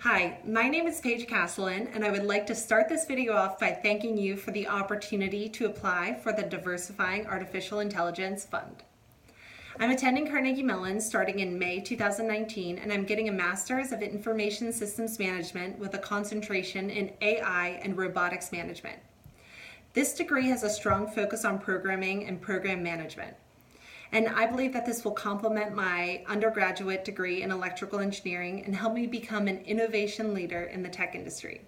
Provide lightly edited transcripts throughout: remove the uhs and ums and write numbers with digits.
Hi, my name is Paige Castellan, and I would like to start this video off by thanking you for the opportunity to apply for the Diversifying Artificial Intelligence Fund. I'm attending Carnegie Mellon starting in May 2019, and I'm getting a Master's of Information Systems Management with a concentration in AI and Robotics Management. This degree has a strong focus on programming and program management. And I believe that this will complement my undergraduate degree in electrical engineering and help me become an innovation leader in the tech industry.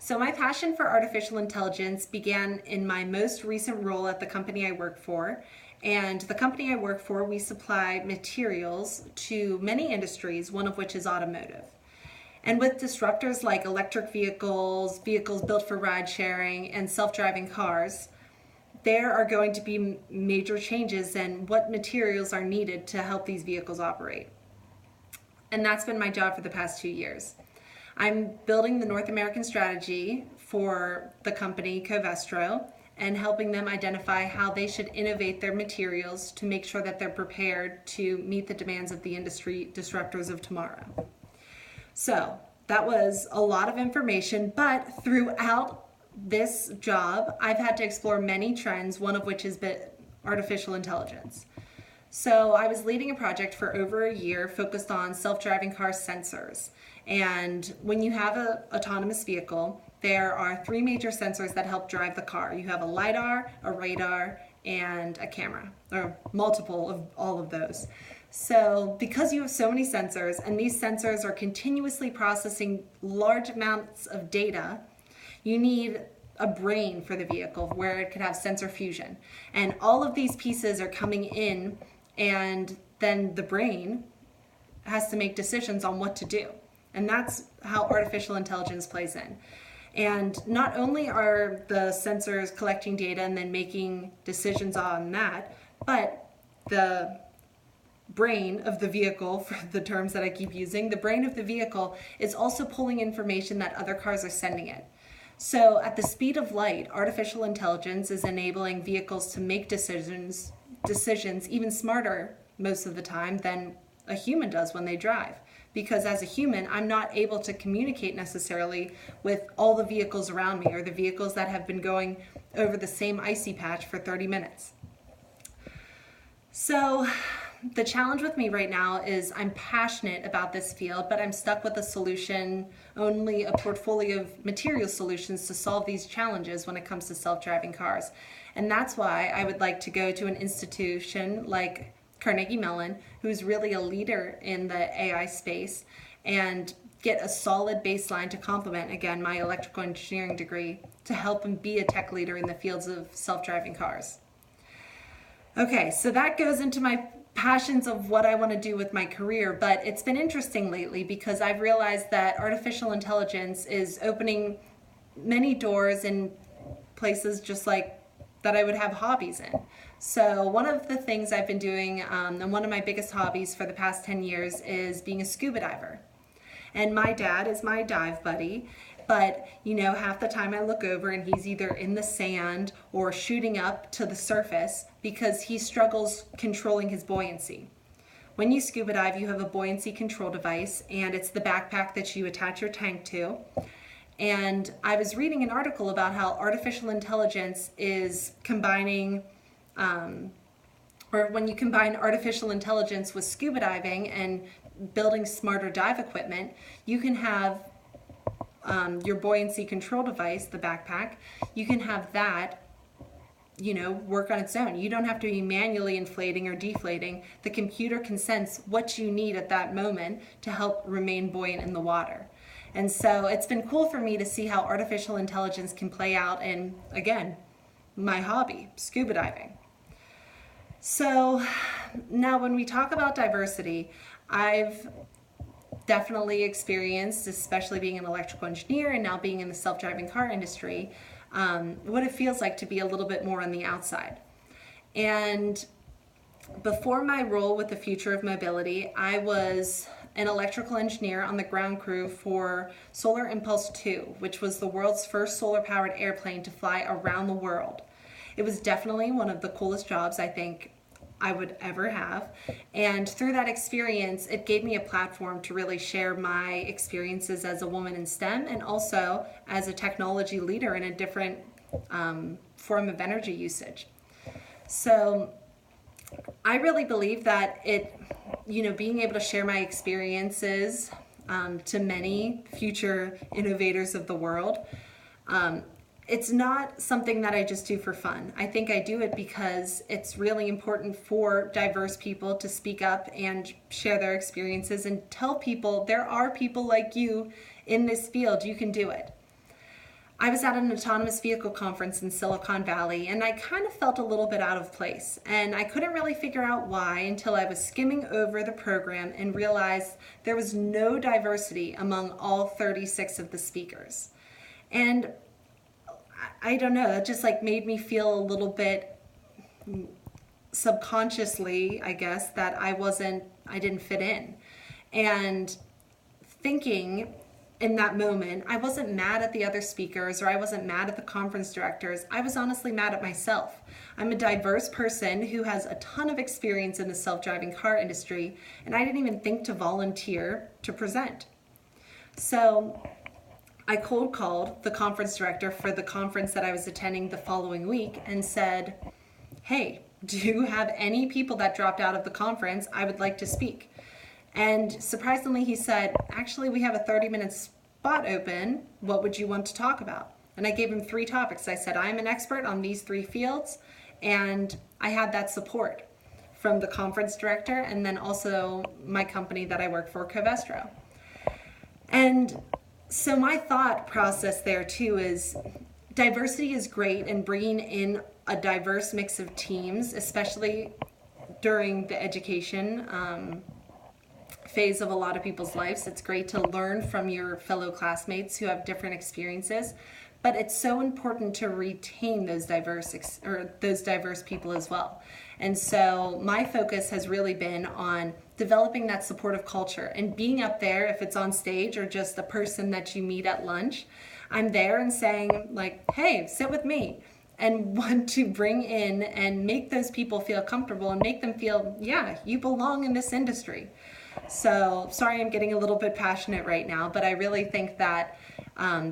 So my passion for artificial intelligence began in my most recent role at the company I work for. And the company I work for, we supply materials to many industries, one of which is automotive. And with disruptors like electric vehicles, vehicles built for ride sharing, and self-driving cars, there are going to be major changes in what materials are needed to help these vehicles operate. And that's been my job for the past 2 years. I'm building the North American strategy for the company Covestro and helping them identify how they should innovate their materials to make sure that they're prepared to meet the demands of the industry disruptors of tomorrow. So that was a lot of information, but throughout this job, I've had to explore many trends, one of which has been artificial intelligence. So I was leading a project for over a year focused on self-driving car sensors. And when you have an autonomous vehicle, there are 3 major sensors that help drive the car. You have a LiDAR, a radar, and a camera, or multiple of all of those. So because you have so many sensors, and these sensors are continuously processing large amounts of data, you need a brain for the vehicle where it could have sensor fusion. And all of these pieces are coming in, and then the brain has to make decisions on what to do. And that's how artificial intelligence plays in. And not only are the sensors collecting data and then making decisions on that, but the brain of the vehicle, for the terms that I keep using, the brain of the vehicle is also pulling information that other cars are sending it. So at the speed of light, artificial intelligence is enabling vehicles to make decisions even smarter most of the time than a human does when they drive. Because as a human, I'm not able to communicate necessarily with all the vehicles around me or the vehicles that have been going over the same icy patch for 30 minutes. So the challenge with me right now is I'm passionate about this field, but I'm stuck with a solution, only a portfolio of material solutions to solve these challenges when it comes to self-driving cars. And that's why I would like to go to an institution like Carnegie Mellon, who's really a leader in the AI space, and get a solid baseline to complement, again, my electrical engineering degree to help them be a tech leader in the fields of self-driving cars. Okay, so that goes into my passions of what I want to do with my career, but it's been interesting lately because I've realized that artificial intelligence is opening many doors in places just like that I would have hobbies in. So one of the things I've been doing, and one of my biggest hobbies for the past 10 years is being a scuba diver. And my dad is my dive buddy, but half the time I look over and he's either in the sand or shooting up to the surface because he struggles controlling his buoyancy. When you scuba dive, you have a buoyancy control device, and it's the backpack that you attach your tank to. And I was reading an article about how artificial intelligence is combining, or when you combine artificial intelligence with scuba diving and building smarter dive equipment, you can have your buoyancy control device, the backpack, you can have that work on its own. You don't have to be manually inflating or deflating. The computer can sense what you need at that moment to help remain buoyant in the water. And so it's been cool for me to see how artificial intelligence can play out in, again, my hobby, scuba diving. So now when we talk about diversity, I've definitely experienced, especially being an electrical engineer and now being in the self-driving car industry, what it feels like to be a little bit more on the outside. And before my role with the Future of Mobility, I was an electrical engineer on the ground crew for Solar Impulse 2, which was the world's first solar-powered airplane to fly around the world. It was definitely one of the coolest jobs I think I would ever have. And through that experience, it gave me a platform to really share my experiences as a woman in STEM and also as a technology leader in a different form of energy usage. So I really believe that being able to share my experiences to many future innovators of the world, it's not something that I just do for fun. I think I do it because it's really important for diverse people to speak up and share their experiences and tell people there are people like you in this field. You can do it. I was at an autonomous vehicle conference in Silicon Valley, and I kind of felt a little bit out of place. And I couldn't really figure out why until I was skimming over the program and realized there was no diversity among all 36 of the speakers. And I don't know, it just made me feel a little bit subconsciously, I guess, that I didn't fit in. And thinking in that moment, I wasn't mad at the other speakers or I wasn't mad at the conference directors. I was honestly mad at myself. I'm a diverse person who has a ton of experience in the self-driving car industry, and I didn't even think to volunteer to present. So I cold called the conference director for the conference that I was attending the following week and said, hey, do you have any people that dropped out of the conference? I would like to speak. And surprisingly, he said, actually, we have a 30-minute spot open. What would you want to talk about? And I gave him 3 topics. I said, I'm an expert on these 3 fields. And I had that support from the conference director and then also my company that I work for, Covestro. And so my thought process there too is diversity is great, and bringing in a diverse mix of teams, especially during the education phase of a lot of people's lives. It's great to learn from your fellow classmates who have different experiences, but it's so important to retain those diverse people as well. And so my focus has really been on developing that supportive culture and being up there, if it's on stage or just a person that you meet at lunch, I'm there and saying hey, sit with me, and want to bring in and make those people feel comfortable and make them feel, yeah, you belong in this industry. So sorry, I'm getting a little bit passionate right now, but I really think that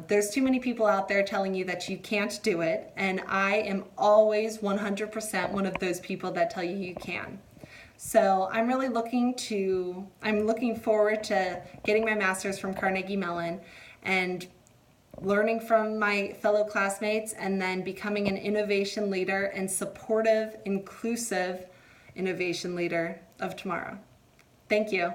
there's too many people out there telling you that you can't do it, and I am always 100% one of those people that tell you you can. So I'm really looking forward to getting my master's from Carnegie Mellon and learning from my fellow classmates, and then becoming an innovation leader and supportive, inclusive innovation leader of tomorrow. Thank you.